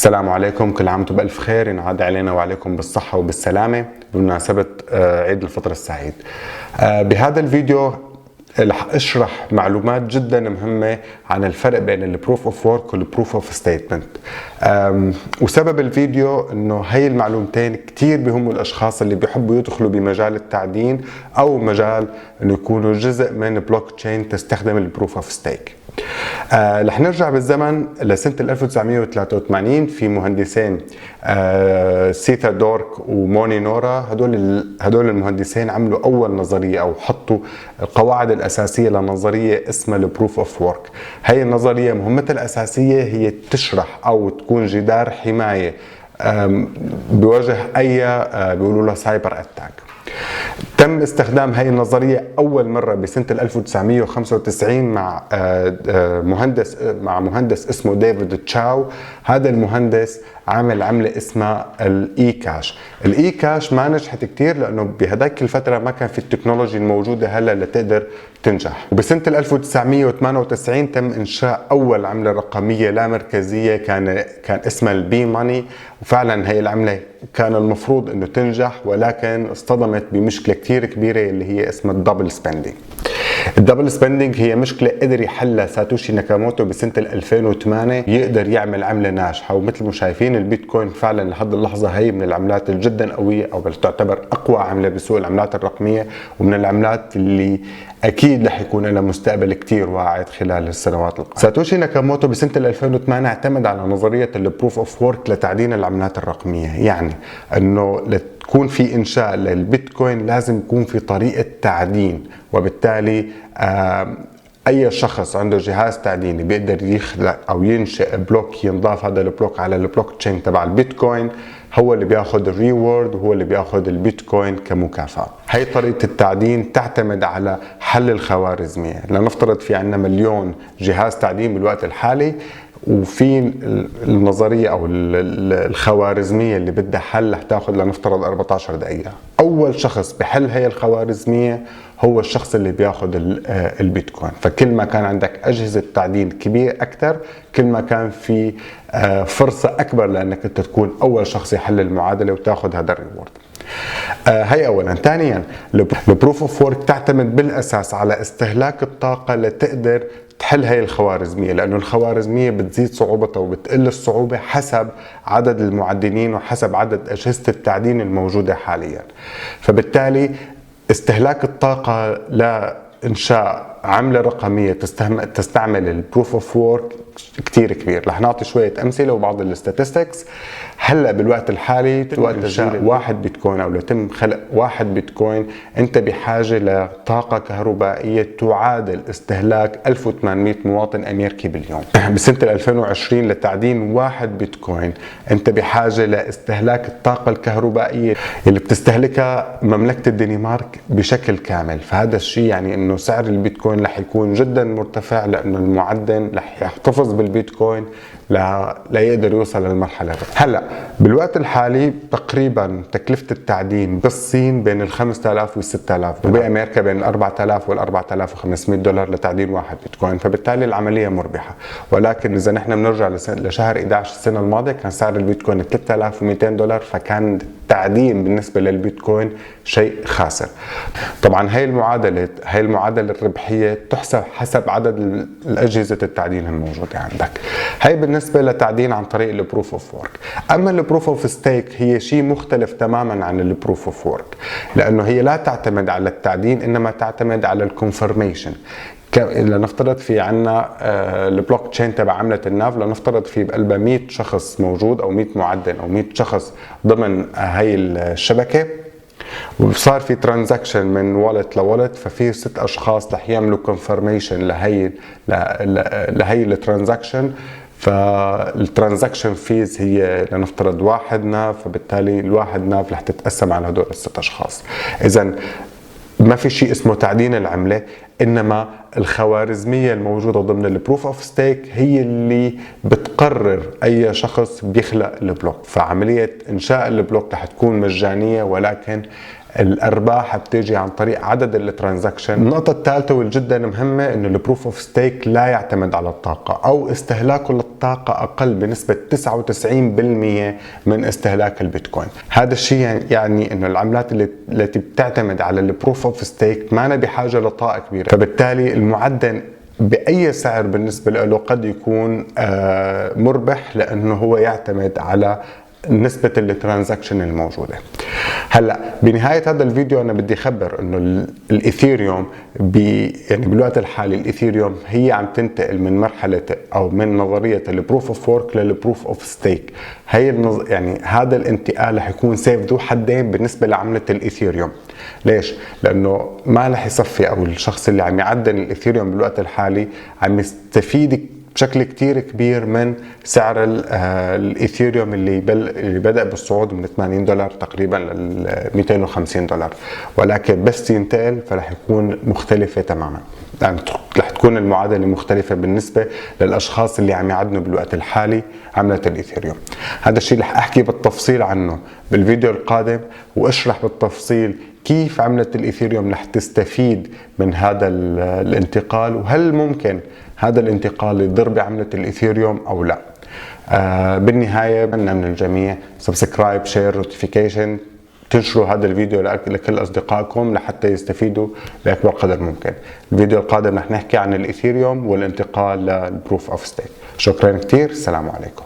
السلام عليكم، كل عام وانتم بألف خير. ينعاد علينا وعليكم بالصحة وبالسلامة بمناسبة عيد الفطر السعيد. بهذا الفيديو رح اشرح معلومات جدا مهمة عن الفرق بين البروف اوف ورك والبروف اوف ستيتمنت. وسبب الفيديو انه هي المعلومتين كتير بيهموا الاشخاص اللي بيحبوا يدخلوا بمجال التعدين او مجال انه يكونوا جزء من بلوك تشين تستخدم البروف اوف ستيك. رح نرجع بالزمن لسنة 1983. في مهندسين سيتا دورك وموني نورا، هدول المهندسين عملوا أول نظرية أو حطوا القواعد الأساسية لنظرية اسمها البروف اوف ورك. هي النظرية مهمتها الأساسية هي تشرح أو تكون جدار حماية بوجه أي بيقولوا له سايبر أتاك. تم استخدام هاي النظرية أول مرة بسنة 1995 مع مهندس اسمه ديفيد تشاو. هذا المهندس عمل عملة اسمها الإي كاش. الإي كاش ما نجحت كتير لأنه بهداك الفترة ما كان في التكنولوجيا الموجودة هلا لتقدر تنجح. وبسنة 1998 تم إنشاء أول عملة رقمية لا مركزية كان اسمها البي ماني، وفعلا هي العملة كان المفروض انه تنجح، ولكن اصطدمت بمشكلة كتير كبيرة اللي هي اسمها الدبل سبندينج. الدبل سبندينج هي مشكلة قدر يحلها ساتوشي ناكاموتو بسنة 2008، يقدر يعمل عملة ناجحة. ومثل ما شايفين البيتكوين فعلا لحد اللحظة هي من العملات الجدا قوية، او تعتبر اقوى عملة بسوق العملات الرقمية، ومن العملات اللي اكيد رح يكون لها مستقبل كتير واعد خلال السنوات القادمة. ساتوشي ناكاموتو بسنة 2008 اعتمد على نظرية البروف اوف ورك لتعدين العملات الرقمية. يعني انه لتكون في انشاء للبيتكوين لازم يكون في طريقة تعدين، وبالتالي اي شخص عنده جهاز تعديني بيقدر يخلق او ينشئ بلوك، ينضاف هذا البلوك على البلوك تشين تبع البيتكوين، هو اللي بياخذ الريورد وهو اللي بياخذ البيتكوين كمكافأة. هي طريقة التعدين تعتمد على حل الخوارزمية. لنفترض في عندنا مليون جهاز تعدين بالوقت الحالي، وفي النظرية أو الخوارزمية اللي بدها حل رح تاخذ لنفترض 14 دقيقة. أول شخص بحل هي الخوارزمية هو الشخص اللي بياخذ البيتكوين. فكل ما كان عندك أجهزة تعدين كبير أكثر، كل ما كان في فرصة أكبر لأنك أنت تكون أول شخص يحل المعادلة وتاخذ هذا الريورد. هي اولا. ثانيا البروف اوف ورك تعتمد بالاساس على استهلاك الطاقه لتقدر تحل هي الخوارزميه، لانه الخوارزميه بتزيد صعوبتها وبتقل الصعوبه حسب عدد المعدنين وحسب عدد اجهزه التعدين الموجوده حاليا. فبالتالي استهلاك الطاقه لانشاء عمله رقميه تستعمل البروف اوف ورك كتير كبير. رح نعطي شويه امثله وبعض الاستاتستكس. هلا بالوقت الحالي وقت انشاء 1 بيتكوين او ليتم خلق 1 بيتكوين، انت بحاجه لطاقه كهربائيه تعادل استهلاك 1800 مواطن امريكي باليوم. بسنه 2020 لتعدين 1 بيتكوين انت بحاجه لاستهلاك الطاقه الكهربائيه اللي بتستهلكها مملكه الدنمارك بشكل كامل. فهذا الشيء يعني انه سعر البيتكوين رح يكون جدا مرتفع، لانه المعدن رح يحتفظ بالبيتكوين لا يقدر يوصل للمرحله. هلا بالوقت الحالي تقريبا تكلفه التعدين بالصين بين ال 5000 وال 6000، وبامريكا بين ال 4000 وال 4500 دولار لتعدين 1 بيتكوين. فبالتالي العمليه مربحه. ولكن اذا نحن بنرجع لشهر 11 السنه الماضيه كان سعر البيتكوين 3200 دولار، فكان التعدين بالنسبه للبيتكوين شيء خاسر. طبعا هي المعادله الربحيه تحسب حسب عدد الاجهزه التعدين الموجوده عندك. هي بالنسبه لتعدين عن طريق البروف اوف ورك. اما البروف اوف ستيك هي شيء مختلف تماما عن البروف اوف ورك، لانه هي لا تعتمد على التعدين انما تعتمد على الكونفرميشن. لنفترض في عنا البلوك تشين تبع عملة الناف، لنفترض في بقلبها 100 شخص موجود او 100 معدن او 100 شخص ضمن هاي الشبكة، وصار في ترانزاكشن من والت لوالت، ففي 6 اشخاص رح يعملوا كونفرميشن لهي الترانزاكشن. فالترانزاكشن فيز هي لنفترض 1 ناف، فبالتالي الواحد ناف رح تتقسم على هدول ال6 اشخاص. اذا ما في شيء اسمه تعدين العملة، انما الخوارزمية الموجودة ضمن البروف اوف ستيك هي اللي بتقرر اي شخص بيخلق البلوك. فعملية انشاء البلوك رح تكون مجانية، ولكن الارباح بتيجي عن طريق عدد الترانزاكشن. النقطة الثالثة والجدا مهمة انه البروف اوف ستيك لا يعتمد على الطاقة، او استهلاكه للطاقة اقل بنسبة 99% من استهلاك البيتكوين. هذا الشيء يعني انه العملات التي بتعتمد على البروف اوف ستيك ما بحاجة لطاقة كبيرة، فبالتالي المعدن بأي سعر بالنسبة له قد يكون مربح، لأنه هو يعتمد على نسبة الترانزاكشن الموجودة. هلا بنهاية هذا الفيديو أنا بدي أخبر إنه الإيثيريوم يعني بالوقت الحالي الإيثيريوم هي عم تنتقل من مرحلة أو من نظرية البروف أوف وورك للبروف أوف ستيك. يعني هذا الانتقال رح يكون سيف ذو حدين بالنسبة لعملة الإيثيريوم. ليش؟ لأنه ما رح يصفي، أو الشخص اللي عم يعدن الإيثيريوم بالوقت الحالي عم يستفيد بشكل كتير كبير من سعر الإيثيريوم اللي بدأ بالصعود من $80 تقريبا ل $250، ولكن بس ينتقل فرح يكون مختلفة تماما. يعني رح تكون المعادلة مختلفة بالنسبة للأشخاص اللي عم يعدنوا بالوقت الحالي عملة الإيثيريوم. هذا الشيء رح أحكي بالتفصيل عنه بالفيديو القادم، وأشرح بالتفصيل كيف عملة الإيثيريوم رح تستفيد من هذا الانتقال، وهل ممكن هذا الانتقال يضر بعملة الإيثيريوم أو لا. بالنهاية بتمنى من الجميع سبسكرايب، شير، نوتيفيكيشن، تنشروا هذا الفيديو لكل أصدقائكم لحتى يستفيدوا بأكبر قدر ممكن. الفيديو القادم رح نحكي عن الإيثيريوم والانتقال للبروف أوف ستيك. شكرا كتير، السلام عليكم.